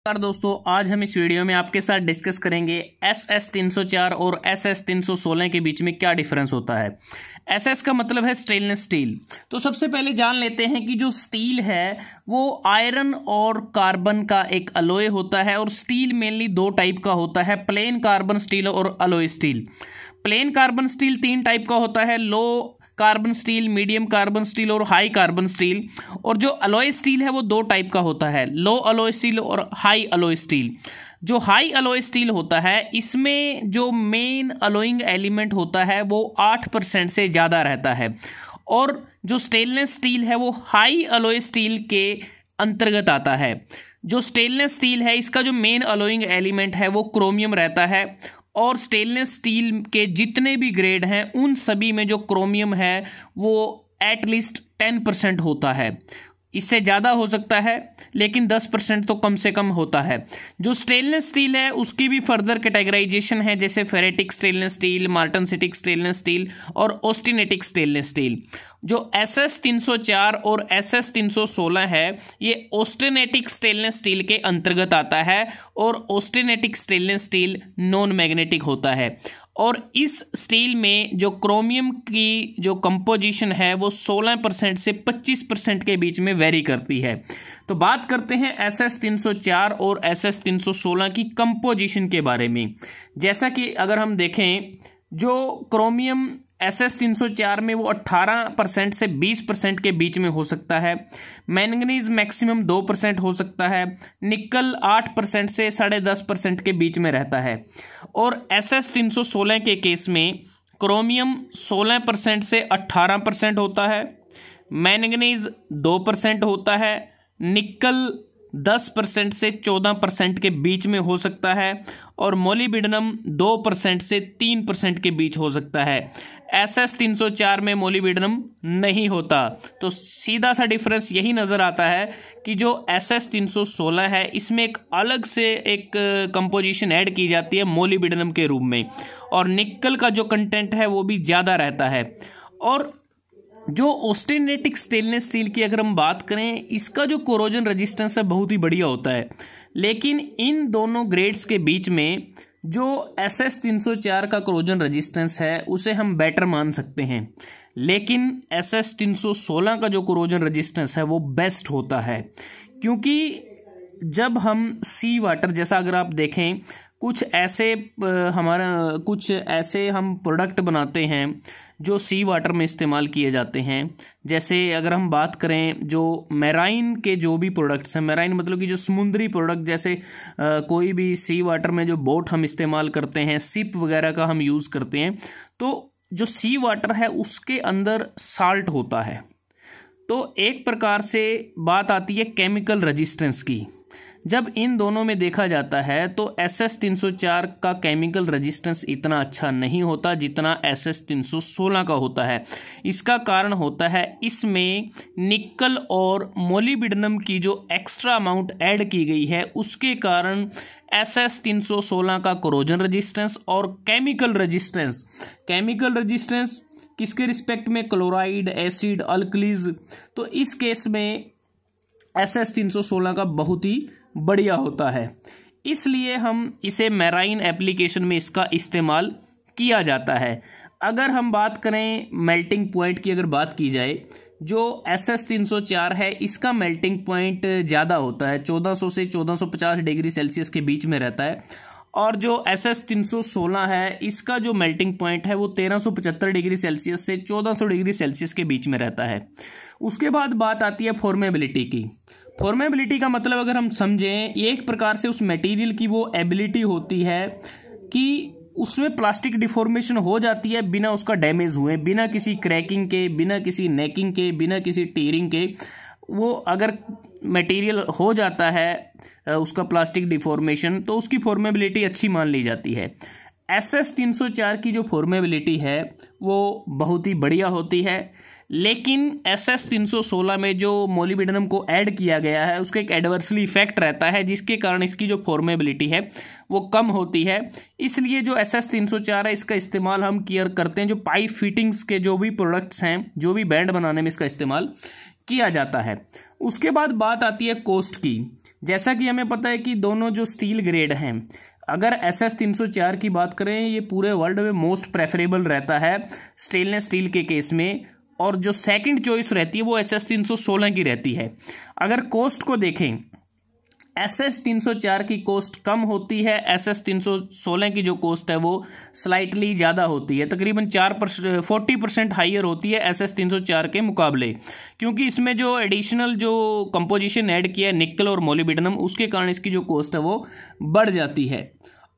नमस्कार दोस्तों, आज हम इस वीडियो में आपके साथ डिस्कस करेंगे SS 304 और SS 316 के बीच में क्या डिफरेंस होता है। SS का मतलब है स्टेनलेस स्टील। तो सबसे पहले जान लेते हैं कि जो स्टील है वो आयरन और कार्बन का एक अलॉय होता है और स्टील मेनली दो टाइप का होता है, प्लेन कार्बन स्टील और alloy steel. Plane carbon steel तीन टाइप का होता है, low carbon steel, medium carbon steel और हाई कार्बन स्टील। और जो अलॉय स्टील है वो दो टाइप का होता है, लो अलॉय स्टील और हाई अलॉय स्टील। जो हाई अलॉय स्टील होता है इसमें जो मेन अलॉइंग एलिमेंट होता है वो 8% से ज़्यादा रहता है। और जो स्टेनलेस स्टील है वो हाई अलॉय स्टील के अंतर्गत आता है। जो स्टेनलेस स्टील है इसका जो मेन अलॉइंग एलिमेंट है वो क्रोमियम रहता है और स्टेनलेस स्टील के जितने भी ग्रेड हैं उन सभी में जो क्रोमियम है वो एटलीस्ट 10% होता है। इससे ज़्यादा हो सकता है लेकिन 10% तो कम से कम होता है। जो स्टेनलेस स्टील है उसकी भी फर्दर कैटेगराइजेशन है, जैसे ferritic stainless steel, martensitic stainless steel और ऑस्टिनेटिक स्टेनलेस स्टील। जो SS 304 और SS 316 है ये ऑस्टिनेटिक स्टेनलेस स्टील के अंतर्गत आता है और austenitic stainless steel non magnetic होता है। और इस स्टील में जो क्रोमियम की जो कंपोजिशन है वो 16% से 25% के बीच में वेरी करती है। तो बात करते हैं SS 304 और SS 316 की कंपोजिशन के बारे में। जैसा कि अगर हम देखें, जो क्रोमियम SS 304 में वो 18% से 20% के बीच में हो सकता है, मैंगनीज मैक्सिमम 2% हो सकता है, निकल 8% से 10.5% के बीच में रहता है। और SS 316 के केस में क्रोमियम 16% से 18% होता है, मैंगनीज 2% होता है, निकल 10% से 14% के बीच में हो सकता है और मोलिब्डेनम 2% से 3% के बीच हो सकता है। SS 304 में मोलिब्डेनम नहीं होता। तो सीधा सा डिफरेंस यही नज़र आता है कि जो SS 316 है इसमें एक अलग से एक कंपोजिशन ऐड की जाती है मोलिब्डेनम के रूप में, और निकल का जो कंटेंट है वो भी ज़्यादा रहता है। और जो ऑस्टिनेटिक स्टेनलेस स्टील की अगर हम बात करें, इसका जो कोरोजन रेजिस्टेंस है बहुत ही बढ़िया होता है। लेकिन इन दोनों ग्रेड्स के बीच में जो SS 304 का कोरोजन रेजिस्टेंस है उसे हम बेटर मान सकते हैं, लेकिन SS 316 का जो कोरोजन रेजिस्टेंस है वो बेस्ट होता है। क्योंकि जब हम सी वाटर, जैसा अगर आप देखें, कुछ ऐसे हम प्रोडक्ट बनाते हैं जो सी वाटर में इस्तेमाल किए जाते हैं। जैसे अगर हम बात करें जो मैराइन के जो भी प्रोडक्ट्स हैं, मैराइन मतलब कि जो समुद्री प्रोडक्ट, जैसे कोई भी सी वाटर में जो बोट हम इस्तेमाल करते हैं, सिप वगैरह का हम यूज़ करते हैं, तो जो सी वाटर है उसके अंदर साल्ट होता है। तो एक प्रकार से बात आती है केमिकल रेजिस्टेंस की। जब इन दोनों में देखा जाता है तो SS 304 का केमिकल रेजिस्टेंस इतना अच्छा नहीं होता जितना SS 316 का होता है। इसका कारण होता है इसमें निकल और मोलिब्डेनम की जो एक्स्ट्रा अमाउंट ऐड की गई है उसके कारण SS 316 का कोरोजन रेजिस्टेंस और केमिकल रेजिस्टेंस किसके रिस्पेक्ट में, क्लोराइड, एसिड, अल्कलीज, तो इस केस में SS 316 का बहुत ही बढ़िया होता है। इसलिए हम इसे मैराइन एप्लीकेशन में इसका इस्तेमाल किया जाता है। अगर हम बात करें मेल्टिंग पॉइंट की, अगर बात की जाए, जो SS 304 है इसका मेल्टिंग पॉइंट ज़्यादा होता है, 1400 से 1450 डिग्री सेल्सियस के बीच में रहता है। और जो SS 316 है इसका जो मेल्टिंग पॉइंट है वो 1375 डिग्री सेल्सियस से 1400 डिग्री सेल्सियस के बीच में रहता है। उसके बाद बात आती है फॉर्मेबिलिटी की। फॉर्मेबिलिटी का मतलब अगर हम समझें, ये एक प्रकार से उस मटेरियल की वो एबिलिटी होती है कि उसमें प्लास्टिक डिफॉर्मेशन हो जाती है बिना उसका डैमेज हुए, बिना किसी क्रैकिंग के, बिना किसी नेकिंग के, बिना किसी टीयरिंग के। वो अगर मटेरियल हो जाता है उसका प्लास्टिक डिफॉर्मेशन तो उसकी फॉर्मेबिलिटी अच्छी मान ली जाती है। SS 304 की जो फॉर्मेबिलिटी है वो बहुत ही बढ़िया होती है। लेकिन SS 316 में जो मोलिब्डेनम को ऐड किया गया है उसका एक एडवर्सली इफेक्ट रहता है जिसके कारण इसकी जो फॉर्मेबिलिटी है वो कम होती है। इसलिए जो SS 304 है इसका इस्तेमाल हम करते हैं जो पाइप फिटिंग्स के जो भी प्रोडक्ट्स हैं, जो भी बैंड बनाने में इसका इस्तेमाल किया जाता है। उसके बाद बात आती है कॉस्ट की। जैसा कि हमें पता है कि दोनों जो स्टील ग्रेड हैं, अगर SS 304 की बात करें, ये पूरे वर्ल्ड में मोस्ट प्रेफरेबल रहता है स्टेनलेस स्टील के केस में, और जो सेकंड चॉइस रहती है वो SS 316 की रहती है। अगर कॉस्ट को देखें, SS 304 की कॉस्ट कम होती है, SS 316 की जो कॉस्ट है वो स्लाइटली ज़्यादा होती है, तकरीबन 40% हाइयर होती है SS 304 के मुकाबले, क्योंकि इसमें जो एडिशनल जो कंपोजिशन ऐड किया है निकल और मोलिब्डेनम, उसके कारण इसकी जो कॉस्ट है वो बढ़ जाती है।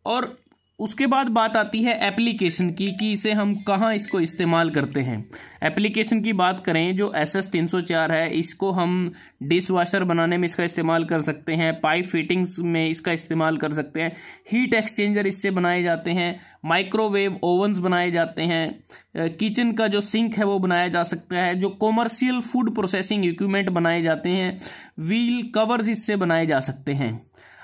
और उसके बाद बात आती है एप्लीकेशन की कि इसे हम कहाँ इसको इस्तेमाल करते हैं। एप्लीकेशन की बात करें, जो SS 304 है इसको हम डिश वॉशर बनाने में इसका इस्तेमाल कर सकते हैं, पाइप फिटिंग्स में इसका इस्तेमाल कर सकते हैं, हीट एक्सचेंजर इससे बनाए जाते हैं, माइक्रोवेव ओवन्स बनाए जाते हैं, किचन का जो सिंक है वो बनाया जा सकता है, जो कॉमर्शियल फूड प्रोसेसिंग इक्विपमेंट बनाए जाते हैं, व्हील कवर्स इससे बनाए जा सकते हैं।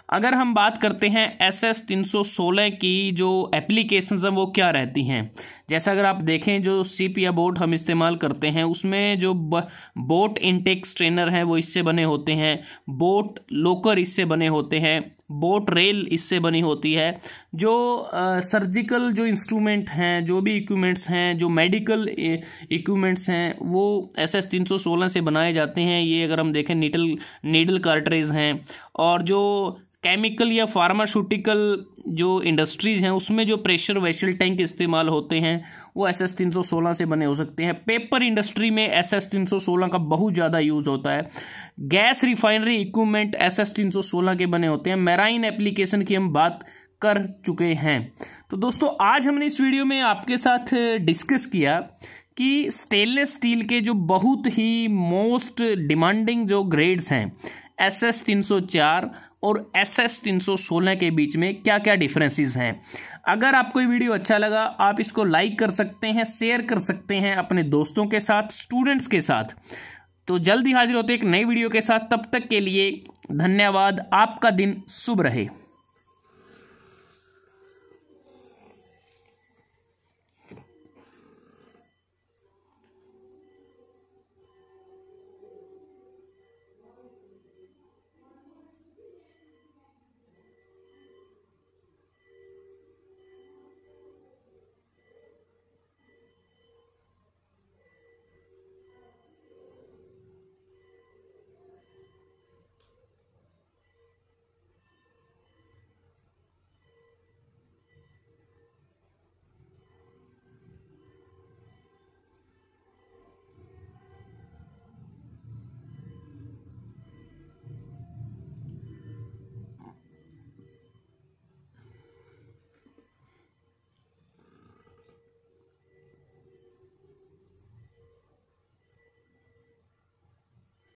अगर हम बात करते हैं SS 316 की जो एप्लीकेशंस हैं वो क्या रहती हैं, जैसा अगर आप देखें जो शिप या बोट हम इस्तेमाल करते हैं उसमें जो बोट इनटेक स्ट्रेनर हैं वो इससे बने होते हैं, बोट लोकर इससे बने होते हैं, बोट रेल इससे बनी होती है, जो सर्जिकल जो इंस्ट्रूमेंट हैं, जो भी इक्विपमेंट्स हैं, जो मेडिकल इक्विपमेंट्स हैं वो SS 316 से बनाए जाते हैं। ये अगर हम देखें नीडल कार्ट्रेज हैं, और जो केमिकल या फार्मास्यूटिकल जो इंडस्ट्रीज हैं उसमें जो प्रेशर वेसल टैंक इस्तेमाल होते हैं वो SS 316 से बने हो सकते हैं। पेपर इंडस्ट्री में SS 316 का बहुत ज़्यादा यूज़ होता है। गैस रिफाइनरी इक्विपमेंट SS 316 के बने होते हैं। मैराइन एप्लीकेशन की हम बात कर चुके हैं। तो दोस्तों, आज हमने इस वीडियो में आपके साथ डिस्कस किया कि स्टेनलेस स्टील के जो बहुत ही मोस्ट डिमांडिंग जो ग्रेड्स हैं SS 304 और SS 316 के बीच में क्या क्या डिफरेंसेस हैं। अगर आपको ये वीडियो अच्छा लगा, आप इसको लाइक कर सकते हैं, शेयर कर सकते हैं अपने दोस्तों के साथ, स्टूडेंट्स के साथ। तो जल्दी हाजिर होते हैं एक नई वीडियो के साथ। तब तक के लिए धन्यवाद। आपका दिन शुभ रहे।